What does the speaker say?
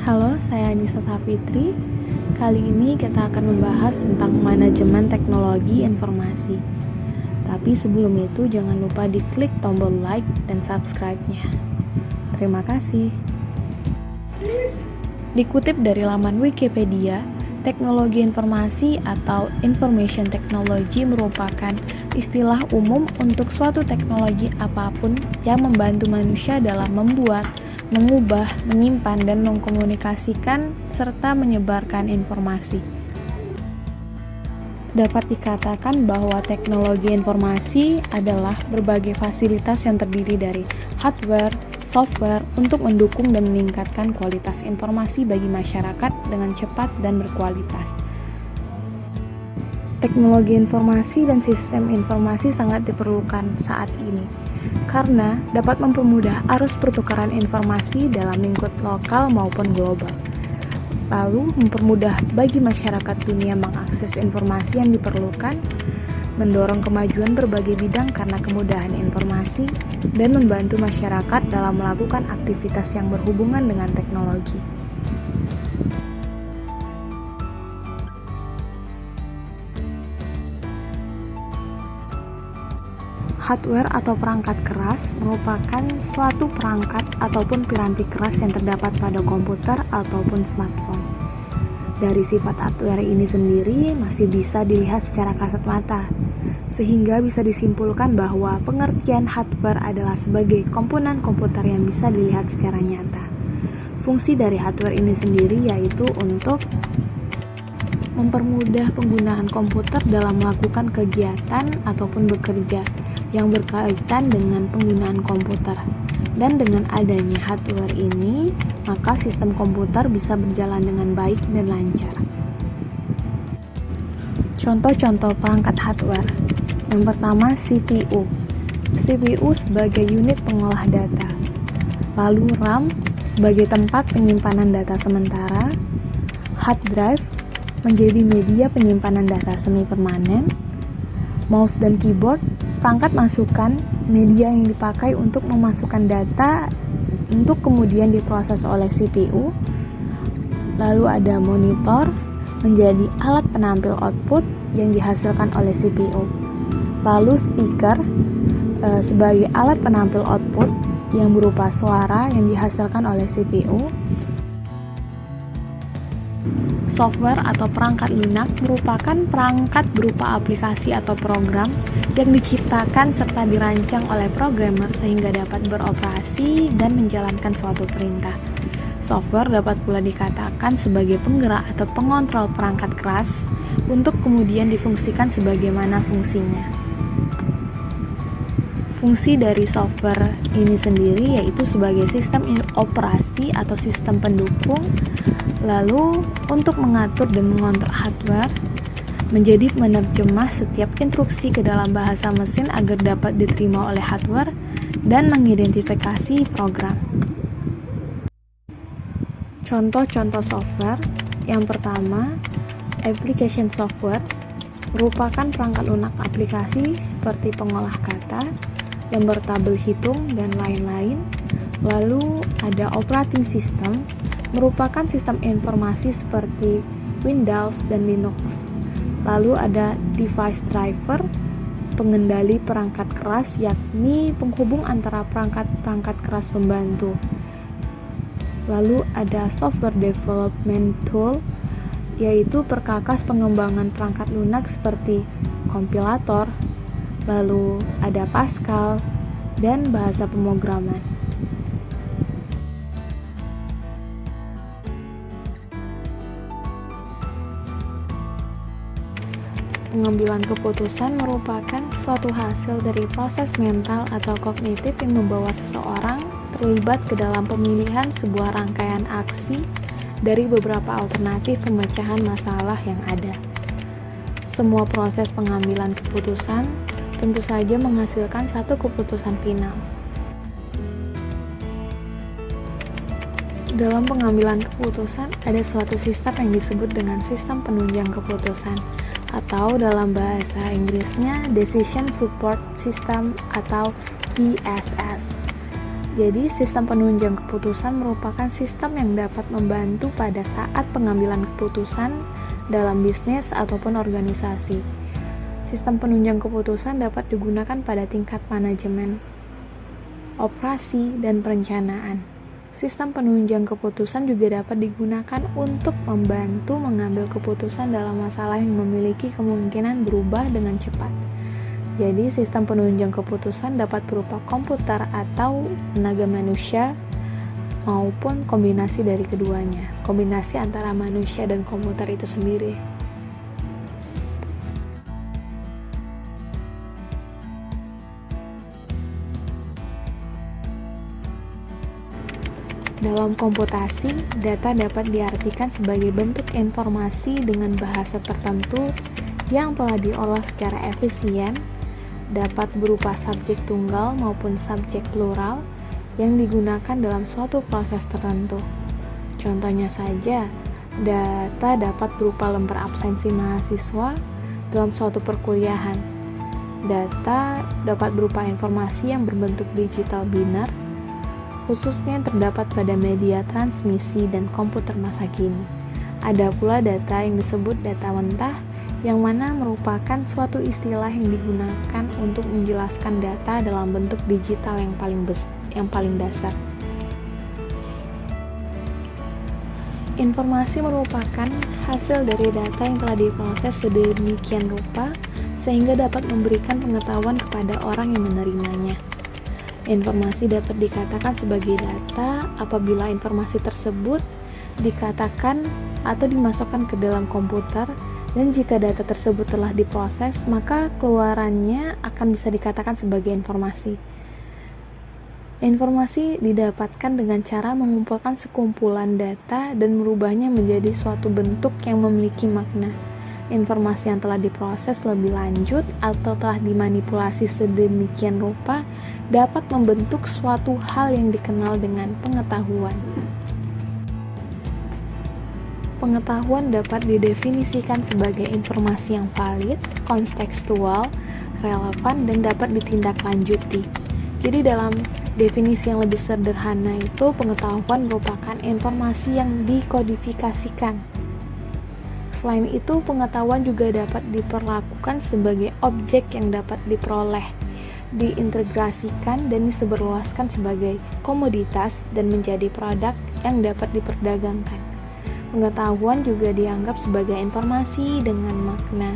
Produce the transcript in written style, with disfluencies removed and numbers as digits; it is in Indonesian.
Halo, saya Anissa Safitri. Kali ini kita akan membahas tentang manajemen teknologi informasi. Tapi sebelum itu jangan lupa diklik tombol like dan subscribe-nya. Terima kasih. Dikutip dari laman Wikipedia, teknologi informasi atau information technology merupakan istilah umum untuk suatu teknologi apapun yang membantu manusia dalam membuat, mengubah, menyimpan, dan mengkomunikasikan serta menyebarkan informasi. Dapat dikatakan bahwa teknologi informasi adalah berbagai fasilitas yang terdiri dari hardware, software untuk mendukung dan meningkatkan kualitas informasi bagi masyarakat dengan cepat dan berkualitas. Teknologi informasi dan sistem informasi sangat diperlukan saat ini karena dapat mempermudah arus pertukaran informasi dalam lingkup lokal maupun global. Lalu mempermudah bagi masyarakat dunia mengakses informasi yang diperlukan, mendorong kemajuan berbagai bidang karena kemudahan informasi, dan membantu masyarakat dalam melakukan aktivitas yang berhubungan dengan teknologi. Hardware atau perangkat keras merupakan suatu perangkat ataupun piranti keras yang terdapat pada komputer ataupun smartphone. Dari sifat hardware ini sendiri masih bisa dilihat secara kasat mata, sehingga bisa disimpulkan bahwa pengertian hardware adalah sebagai komponen komputer yang bisa dilihat secara nyata. Fungsi dari hardware ini sendiri yaitu untuk mempermudah penggunaan komputer dalam melakukan kegiatan ataupun bekerja yang berkaitan dengan penggunaan komputer. Dan dengan adanya hardware ini, maka sistem komputer bisa berjalan dengan baik dan lancar. Contoh-contoh perangkat hardware. Yang pertama, CPU. CPU sebagai unit pengolah data. Lalu RAM sebagai tempat penyimpanan data sementara. Hard drive menjadi media penyimpanan data semi permanen. Mouse dan keyboard, perangkat masukan media yang dipakai untuk memasukkan data untuk kemudian diproses oleh CPU. Lalu ada monitor, menjadi alat penampil output yang dihasilkan oleh CPU. Lalu speaker sebagai alat penampil output yang berupa suara yang dihasilkan oleh CPU. Software atau perangkat lunak merupakan perangkat berupa aplikasi atau program yang diciptakan serta dirancang oleh programmer sehingga dapat beroperasi dan menjalankan suatu perintah. Software dapat pula dikatakan sebagai penggerak atau pengontrol perangkat keras untuk kemudian difungsikan sebagaimana fungsinya. Fungsi dari software ini sendiri yaitu sebagai sistem operasi atau sistem pendukung. Lalu untuk mengatur dan mengontrol hardware, menjadi menerjemah setiap instruksi ke dalam bahasa mesin agar dapat diterima oleh hardware dan mengidentifikasi program. Contoh-contoh software. Yang pertama, application software merupakan perangkat lunak aplikasi seperti pengolah kata, lembar tabel hitung, dan lain-lain. Lalu ada operating system, merupakan sistem informasi seperti Windows dan Linux. Lalu ada device driver, pengendali perangkat keras yakni penghubung antara perangkat-perangkat keras pembantu. Lalu ada software development tool, yaitu perkakas pengembangan perangkat lunak seperti kompilator. Lalu ada Pascal dan bahasa pemrograman. Pengambilan keputusan merupakan suatu hasil dari proses mental atau kognitif yang membawa seseorang terlibat ke dalam pemilihan sebuah rangkaian aksi dari beberapa alternatif pemecahan masalah yang ada. Semua proses pengambilan keputusan tentu saja menghasilkan satu keputusan final. Dalam pengambilan keputusan ada suatu sistem yang disebut dengan sistem penunjang keputusan, atau dalam bahasa Inggrisnya Decision Support System atau DSS. Jadi, sistem penunjang keputusan merupakan sistem yang dapat membantu pada saat pengambilan keputusan dalam bisnis ataupun organisasi. Sistem penunjang keputusan dapat digunakan pada tingkat manajemen, operasi, dan perencanaan. Sistem penunjang keputusan juga dapat digunakan untuk membantu mengambil keputusan dalam masalah yang memiliki kemungkinan berubah dengan cepat. Jadi, sistem penunjang keputusan dapat berupa komputer atau tenaga manusia maupun kombinasi dari keduanya. Kombinasi antara manusia dan komputer itu sendiri. Dalam komputasi, data dapat diartikan sebagai bentuk informasi dengan bahasa tertentu yang telah diolah secara efisien, dapat berupa subjek tunggal maupun subjek plural yang digunakan dalam suatu proses tertentu. Contohnya saja, data dapat berupa lembar absensi mahasiswa dalam suatu perkuliahan. Data dapat berupa informasi yang berbentuk digital biner, khususnya yang terdapat pada media transmisi dan komputer masa kini. Ada pula data yang disebut data mentah, yang mana merupakan suatu istilah yang digunakan untuk menjelaskan data dalam bentuk digital yang paling dasar. Informasi merupakan hasil dari data yang telah diproses sedemikian rupa sehingga dapat memberikan pengetahuan kepada orang yang menerimanya. Informasi dapat dikatakan sebagai data apabila informasi tersebut dikatakan atau dimasukkan ke dalam komputer, dan jika data tersebut telah diproses, maka keluarannya akan bisa dikatakan sebagai informasi. Informasi didapatkan dengan cara mengumpulkan sekumpulan data dan merubahnya menjadi suatu bentuk yang memiliki makna. Informasi yang telah diproses lebih lanjut atau telah dimanipulasi sedemikian rupa dapat membentuk suatu hal yang dikenal dengan pengetahuan. Pengetahuan dapat didefinisikan sebagai informasi yang valid, kontekstual, relevan, dan dapat ditindaklanjuti. Jadi dalam definisi yang lebih sederhana itu, pengetahuan merupakan informasi yang dikodifikasikan. Selain itu, pengetahuan juga dapat diperlakukan sebagai objek yang dapat diperoleh, diintegrasikan, dan disebarluaskan sebagai komoditas dan menjadi produk yang dapat diperdagangkan. Pengetahuan juga dianggap sebagai informasi dengan makna.